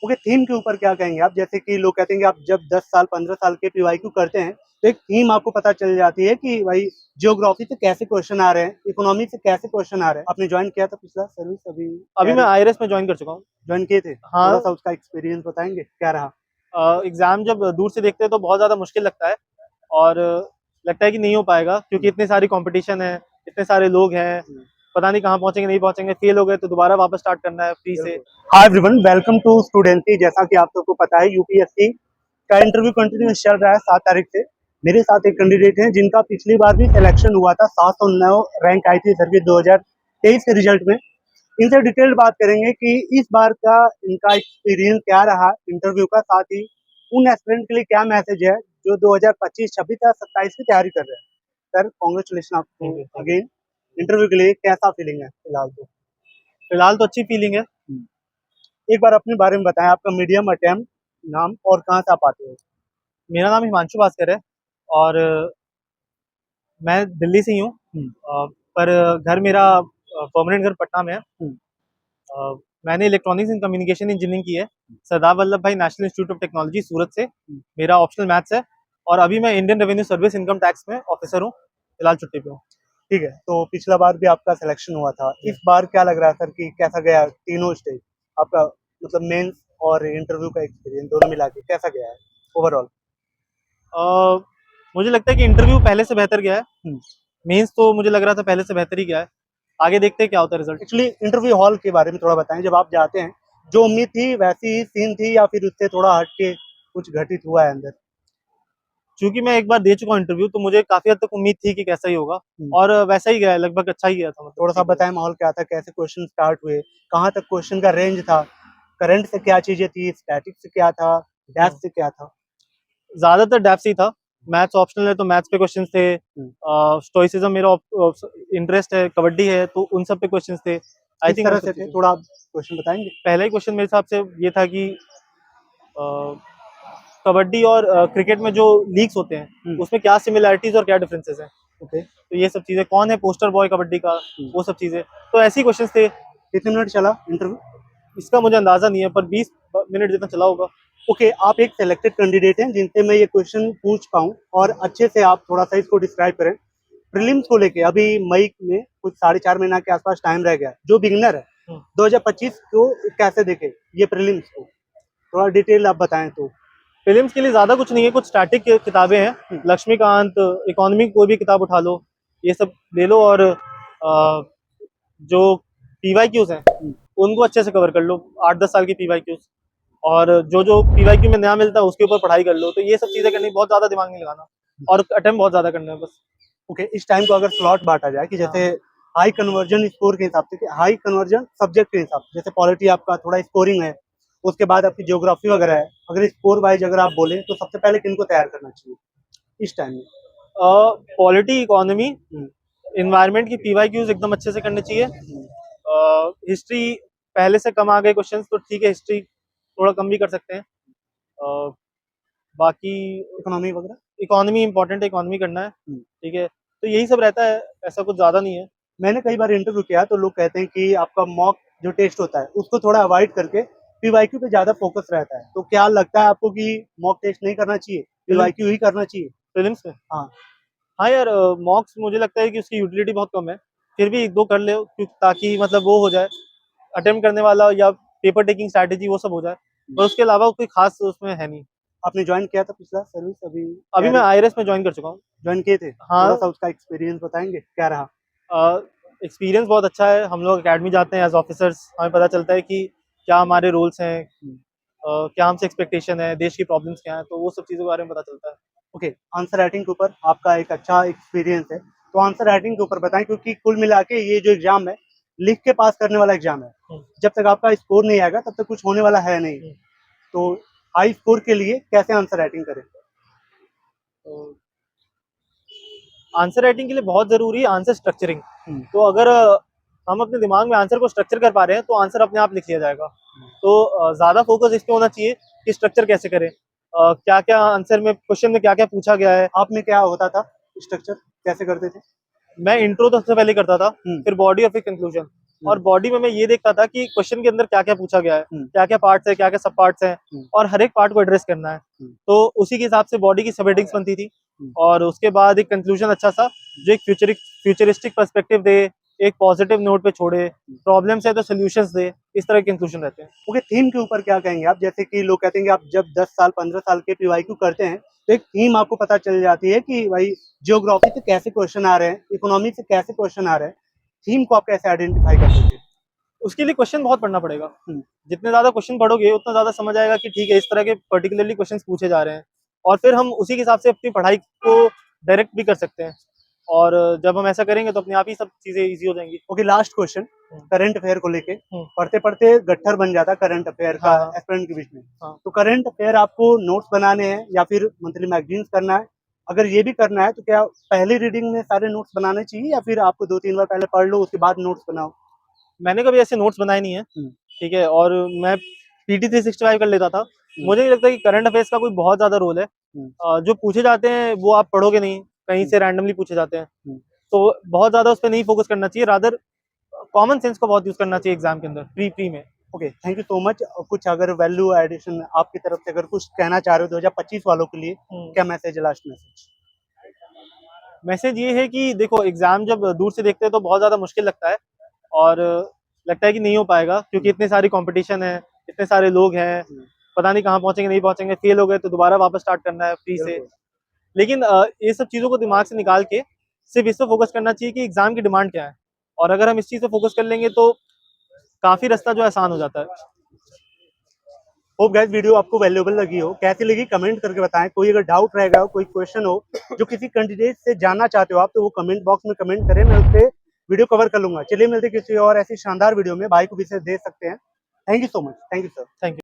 Okay, theme के ऊपर क्या कहेंगे आप? जैसे कि लोग कहते हैं कि आप जब 10 साल 15 साल के पीवाईक्यू करते हैं तो एक थीम आपको पता चल जाती है कि भाई ज्योग्राफी से कैसे क्वेश्चन आ रहे हैं, इकोनॉमी से कैसे क्वेश्चन आ रहे हैं। आपने ज्वाइन किया था पिछला सर्विस अभी? अभी मैं आईआरएस में ज्वाइन कर चुका हूँ। ज्वाइन किए थे? थोड़ा हाँ। सा उसका एक्सपीरियंस बताएंगे क्या रहा? एग्जाम जब दूर से देखते हैं तो बहुत ज़्यादा मुश्किल लगता है, और लगता है कि नहीं हो पाएगा क्योंकि इतने सारी कंपटीशन है, इतने सारे लोग हैं, पता नहीं कहाँ पहुंचेंगे नहीं पहुंचेंगे, फेल हो गए तो दोबारा वापस स्टार्ट करना है फ्री से। Hi everyone, welcome to Studency. जैसा कि आप सबको पता है यूपीएससी का इंटरव्यू कंटिन्यूस चल रहा है 7 तारीख से। मेरे साथ एक कैंडिडेट हैं जिनका पिछली बार भी सिलेक्शन हुआ था, 709 रैंक आई थी सर्विस 2023 के रिजल्ट में। इनसे डिटेल बात करेंगे कि इस बार का इनका एक्सपीरियंस क्या रहा इंटरव्यू का, साथ ही उन एस्पिरेंट के लिए क्या मैसेज है जो 2025, 26 या 27 की तैयारी कर रहे हैं। सर कॉन्ग्रेचुलेशन आपको अगेन। इंटरव्यू के लिए कैसा फीलिंग है फिलहाल? तो फिलहाल तो अच्छी फीलिंग है। एक बार अपने बारे में बताएं, आपका मीडियम अटेम्प्ट, नाम और कहाँ से आप आते हो? मेरा नाम हिमांशु भास्कर है और मैं दिल्ली से ही हूँ। पर घर मेरा परमानेंट घर पटना में है। मैंने इलेक्ट्रॉनिक्स एंड कम्युनिकेशन इंजीनियरिंग की है सरदार वल्लभ भाई नेशनल इंस्टीट्यूट ऑफ टेक्नोलॉजी सूरत से। मेरा ऑप्शनल मैथ्स है और अभी मैं Indian revenue service income tax में ऑफिसर हूँ, फिलहाल छुट्टी पे हूँ। ठीक है, तो पिछला बार भी आपका सिलेक्शन हुआ था, इस बार क्या लग रहा है सर कि कैसा गया तीनों स्टेज आपका, मतलब मेंस और इंटरव्यू का एक्सपीरियंस दोनों मिला के कैसा गया है ओवरऑल? मुझे लगता है कि इंटरव्यू पहले से बेहतर गया है। मेंस तो मुझे लग रहा था पहले से बेहतर ही गया है, आगे देखते हैं क्या होता है रिजल्ट। एक्चुअली इंटरव्यू हॉल के बारे में थोड़ा बताएं, जब आप जाते हैं जो उम्मीद थी वैसी ही सीन थी या फिर उससे थोड़ा हट के कुछ घटित हुआ है अंदर? क्योंकि मैं एक बार दे चुका हूँ इंटरव्यू तो मुझे काफी हद तक उम्मीद थी कि कैसा ही होगा, और वैसा ही गया है, लगभग अच्छा ही गया था। मतलब थोड़ा सा बताएं माहौल क्या था, कैसे क्वेश्चन स्टार्ट हुए, कहाँ तक क्वेश्चन का रेंज था, करंट से क्या चीजें थी, स्टैटिक से क्या था, डैश से क्या था? ज्यादातर डेप्थ ही था। मैथ्स ऑप्शनल है तो मैथ्स पे क्वेश्चंस थे। स्टोइसिज्म मेरा इंटरेस्ट है, कबड्डी है तो उन सब पे क्वेश्चंस थे। आई किस थिंक तरह से थे, थोड़ा क्वेश्चन बताएंगे? पहला ही क्वेश्चन मेरे हिसाब से ये था कि कबड्डी और क्रिकेट में जो लीग्स होते हैं उसमें क्या सिमिलैरिटीज और क्या डिफरेंसेस हैं। ओके। तो ये सब चीजें, कौन है पोस्टर बॉय कबड्डी का, वो सब चीजें, तो ऐसे ही क्वेश्चंस थे। कितने मिनट चला इंटरव्यू? इसका मुझे अंदाजा नहीं है पर 20 मिनट जितना चला होगा। ओके, आप एक सेलेक्टेड कैंडिडेट हैं जिनसे मैं ये क्वेश्चन पूछ पाऊँ और अच्छे से आप थोड़ा सा इसको डिस्क्राइब करें। प्रीलिम्स को लेके अभी मई में कुछ 4.5 महीना के आसपास टाइम रह गया, जो बिगिनर है 2025 को कैसे देखे ये प्रीलिम्स को, थोड़ा डिटेल आप बताएं तो। फिल्म्स के लिए ज्यादा कुछ नहीं है, कुछ स्टैटिक किताबें हैं, लक्ष्मीकांत, इकोनॉमी कोई भी किताब उठा लो, ये सब ले लो, और जो पीवाईक्यूज हैं उनको अच्छे से कवर कर लो, 8-10 साल की पीवाईक्यूज, और जो जो पीवाईक्यू में नया मिलता है उसके ऊपर पढ़ाई कर लो। तो ये सब चीजें करनी, बहुत ज्यादा दिमाग नहीं लगाना और अटेम्प्ट बहुत ज्यादा करना है बस। ओके, इस टाइम को अगर स्लॉट बांटा जाए कि जैसे हाई कन्वर्जन स्कोर के हिसाब से, हाई कन्वर्जन सब्जेक्ट के हिसाब से, जैसे पॉलिटी आपका थोड़ा स्कोरिंग है, उसके बाद आपकी ज्योग्राफी वगैरह है, अगर स्कोर वाइज अगर आप बोले तो सबसे पहले किनको तैयार करना चाहिए इस टाइम में? पॉलिटी, इकोनॉमी, इन्वायरमेंट की पीवाईक्यूज एकदम अच्छे से करने चाहिए। हिस्ट्री पहले से कम आ गए क्वेश्चंस तो ठीक है, हिस्ट्री थोड़ा कम भी कर सकते हैं। बाकी इकोनॉमी वगैरह, इकोनॉमी इंपॉर्टेंट है, इकोनॉमी करना है, ठीक है, तो यही सब रहता है, ऐसा कुछ ज्यादा नहीं है। मैंने कई बार इंटरव्यू किया तो लोग कहते हैं कि आपका मॉक जो टेस्ट होता है उसको थोड़ा अवॉइड करके पीवाईक्यू पे ज्यादा फोकस रहता है, तो क्या लगता है आपको कि मॉक टेस्ट नहीं करना चाहिए, पीवाईक्यू ही करना चाहिए प्रीलिम्स में? हाँ। हाँ यार, मॉक्स मुझे लगता है कि उसकी यूटिलिटी बहुत कम है, फिर भी एक दो कर ले ताकि मतलब वो हो जाए, अटेम्प्ट करने वाला या पेपर टेकिंग स्ट्रैटेजी वो सब हो जाए, पर उसके अलावा कोई खास उसमें है नहीं। आपने ज्वाइन किया था पिछला सर्विस अभी? अभी मैं आईआरएस में ज्वाइन कर चुका हूँ। ज्वाइन किए थे, थोड़ा सा हाँ। उसका एक्सपीरियंस बताएंगे क्या रहा? एक्सपीरियंस बहुत अच्छा है, हम लोग अकेडमी जाते हैं एज ऑफिसर्स, हमें पता चलता है कि क्या हमारे रोल्स हैं, क्या हमसे एक्सपेक्टेशन है, देश की प्रॉब्लम्स क्या हैं, तो वो सब चीज़ों के बारे में पता चलता है। ओके, आंसर राइटिंग के ऊपर आपका एक अच्छा एक्सपीरियंस है, तो आंसर राइटिंग के ऊपर बताएं, क्योंकि कुल मिला के ये जो एग्जाम है लिख के पास करने वाला एग्जाम है, जब तक आपका स्कोर नहीं आएगा तब तक कुछ होने वाला है नहीं। तो हाई स्कोर के लिए कैसे आंसर राइटिंग करें? आंसर राइटिंग के लिए बहुत जरूरी है आंसर स्ट्रक्चरिंग। तो अगर हम अपने दिमाग में आंसर को स्ट्रक्चर कर पा रहे हैं तो आंसर अपने आप लिख लिया जाएगा। तो ज्यादा फोकस इस पे होना चाहिए कि स्ट्रक्चर कैसे करें, क्या क्या आंसर में, क्वेश्चन में क्या क्या पूछा गया है। आप में क्या होता था, स्ट्रक्चर कैसे करते थे? मैं इंट्रो तो सबसे पहले करता था, फिर बॉडी और फिर कंक्लूजन। और बॉडी में मैं ये देखता था कि क्वेश्चन के अंदर क्या क्या पूछा गया है, क्या क्या पार्ट्स है, क्या क्या सब पार्ट्स हैं, और हर एक पार्ट को एड्रेस करना है। तो उसी के हिसाब से बॉडी की सब हेडिंग्स बनती थी, और उसके बाद एक कंक्लूजन अच्छा सा जो एक फ्यूचरिस्टिक पर्सपेक्टिव दे, एक पॉजिटिव नोट पे छोड़े, प्रॉब्लम्स है तो सोल्यूशंस दे, इस तरह के कंक्लूजन रहते हैं। ओके, थीम के ऊपर क्या कहेंगे आप? जैसे कि लोग कहते हैं कि आप जब 10 साल 15 साल के पीवाईक्यू करते हैं तो एक थीम आपको पता चल जाती है कि भाई ज्योग्राफी से कैसे क्वेश्चन आ रहे हैं, इकोनॉमी से कैसे क्वेश्चन आ रहे हैं। थीम को आप कैसे आइडेंटिफाई करते हैं? उसके लिए क्वेश्चन बहुत पढ़ना पड़ेगा। जितने ज्यादा क्वेश्चन पढ़ोगे उतना ज्यादा समझ आएगा कि ठीक है इस तरह के पर्टिकुलरली क्वेश्चन पूछे जा रहे हैं, और फिर हम उसी के हिसाब से अपनी पढ़ाई को डायरेक्ट भी कर सकते हैं, और जब हम ऐसा करेंगे तो अपने आप ही सब चीजें इजी हो जाएंगी। Okay, last question current affair को लेके। पढ़ते पढ़ते गट्ठर बन जाता करंट अफेयर का एस्पिरेंट के बीच में। तो करंट अफेयर आपको नोट्स बनाने हैं या फिर मंथली मैगजीन्स करना है? अगर ये भी करना है तो क्या पहली रीडिंग में सारे नोट्स बनाने चाहिए या फिर आपको 2-3 बार पहले पढ़ लो उसके बाद नोट्स बनाओ? मैंने कभी ऐसे नोट्स बनाए नहीं है, ठीक है, और मैं पीटी 365 कर लेता था। मुझे नहीं लगता कि करंट अफेयर्स का कोई बहुत ज्यादा रोल है। जो पूछे जाते हैं वो आप पढ़ोगे नहीं, कहीं से रैंडमली पूछे जाते हैं, तो बहुत ज्यादा उस पर नहीं फोकस करना चाहिए, रादर कॉमन सेंस को बहुत यूज करना चाहिए एग्जाम के अंदर, प्री में। Okay, thank you so much. कुछ अगर वैल्यू एडिशन आपकी तरफ से अगर कुछ कहना चाह रहे हो 2025 वालों के लिए, क्या मैसेज है, लास्ट मैसेज? मैसेज ये है कि देखो एग्जाम जब दूर से देखते हैं तो बहुत ज्यादा मुश्किल लगता है, और लगता है कि नहीं हो पाएगा क्योंकि इतने सारी कंपटीशन है, इतने सारे लोग हैं, पता नहीं कहाँ पहुंचेंगे नहीं पहुंचेंगे, फेल हो गए तो दोबारा वापस स्टार्ट करना है फ्री से। लेकिन ये सब चीज़ों को दिमाग से निकाल के सिर्फ इस पर फोकस करना चाहिए कि एग्जाम की डिमांड क्या है, और अगर हम इस चीज़ पे फोकस कर लेंगे तो काफ़ी रास्ता जो आसान हो जाता है। होप गाइस वीडियो आपको वैल्यूएबल लगी हो। कैसी लगी कमेंट करके बताएं। कोई अगर डाउट रह गया हो, कोई क्वेश्चन हो जो किसी कैंडिडेट से जानना चाहते हो आप, तो वो कमेंट बॉक्स में कमेंट करें, मैं उस पर वीडियो कवर कर लूंगा। चलिए मिलते किसी और ऐसी शानदार वीडियो में। भाई को विशेष दे सकते हैं। Thank you so much. Thank you sir. Thank you.